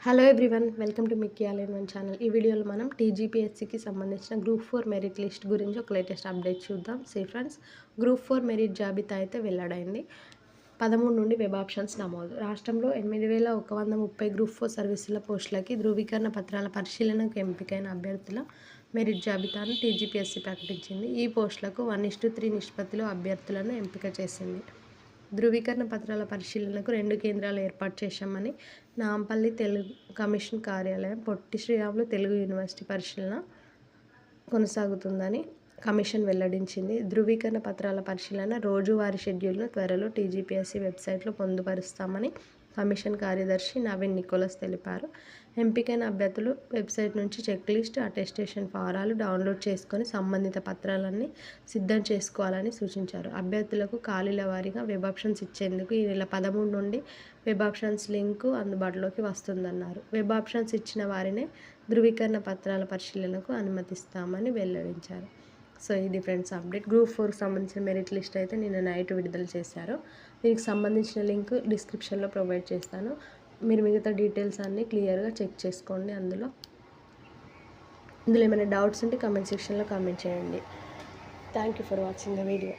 Hello everyone, welcome to Mickey all in one channel. ఈ వీడియోలో మనం టీజీపీఎస్సీకి సంబంధించిన గ్రూప్ 4 మెరిట్ లిస్ట్ గురించి ఒక లేటెస్ట్ అప్డేట్ చూద్దాం. ఫ్రెండ్స్, గ్రూప్ 4 మెరిట్ జాబితా అయితే వెల్లడైంది. 13 నుండి వెబ్ ఆప్షన్స్ నమోదు. రాష్ట్రంలో 8130 గ్రూప్ 4 సర్వీసుల పోస్టులకి ధృవీకరణ పత్రాల పరిశీలనకు ఎంపికైన అభ్యర్థుల మెరిట్ జాబితాను టీజీపీఎస్సీ ప్రకటించింది. ఈ పోస్టులకు 1:3 నిష్పత్తిలో అభ్యర్థులను ఎంపిక చేసింది. ధృవీకరణ పత్రాల పరిశీలనకు 2 కేంద్రాలు ఏర్పాటు చేశామని నాంపల్లి తెలుగు కమిషన్ కార్యాలయం, పొట్టి శ్రీరాములు తెలుగు యూనివర్సిటీ పరిశీలన కొనసాగుతుందని కమిషన్ వెల్లడించింది. ధృవీకరణ పత్రాల పరిశీలన రోజువారీ షెడ్యూల్ను త్వరలో టీజీపీఎస్సీ వెబ్సైట్లో పొందుపరుస్తామని కమిషన్ కార్యదర్శి నవీన్ నికోలస్ తెలిపారు. ఎంపికైన అభ్యర్థులు వెబ్సైట్ నుంచి చెక్ లిస్ట్, అటెస్టేషన్ ఫారాలు డౌన్లోడ్ చేసుకొని సంబంధిత పత్రాలన్నీ సిద్ధం చేసుకోవాలని సూచించారు. అభ్యర్థులకు ఖాళీల వారీగా వెబ్ ఆప్షన్స్ ఇచ్చేందుకు ఈ నెల 13 నుండి వెబ్ ఆప్షన్స్ లింకు అందుబాటులోకి వస్తుందన్నారు. వెబ్ ఆప్షన్స్ ఇచ్చిన వారినే ధృవీకరణ పత్రాల పరిశీలనకు అనుమతిస్తామని వెల్లడించారు. సో ఇది ఫ్రెండ్స్ అప్డేట్. గ్రూప్ 4కి సంబంధించిన మెరిట్ లిస్ట్ అయితే నిన్న నైట్ విడుదల చేశారు. దీనికి సంబంధించిన లింక్ డిస్క్రిప్షన్లో ప్రొవైడ్ చేస్తాను. మీరు మిగతా డీటెయిల్స్ అన్నీ క్లియర్గా చెక్ చేసుకోండి. ఇందులో ఏమైనా డౌట్స్ ఉంటే కామెంట్ సెక్షన్లో కామెంట్ చేయండి. Thank you for watching the video.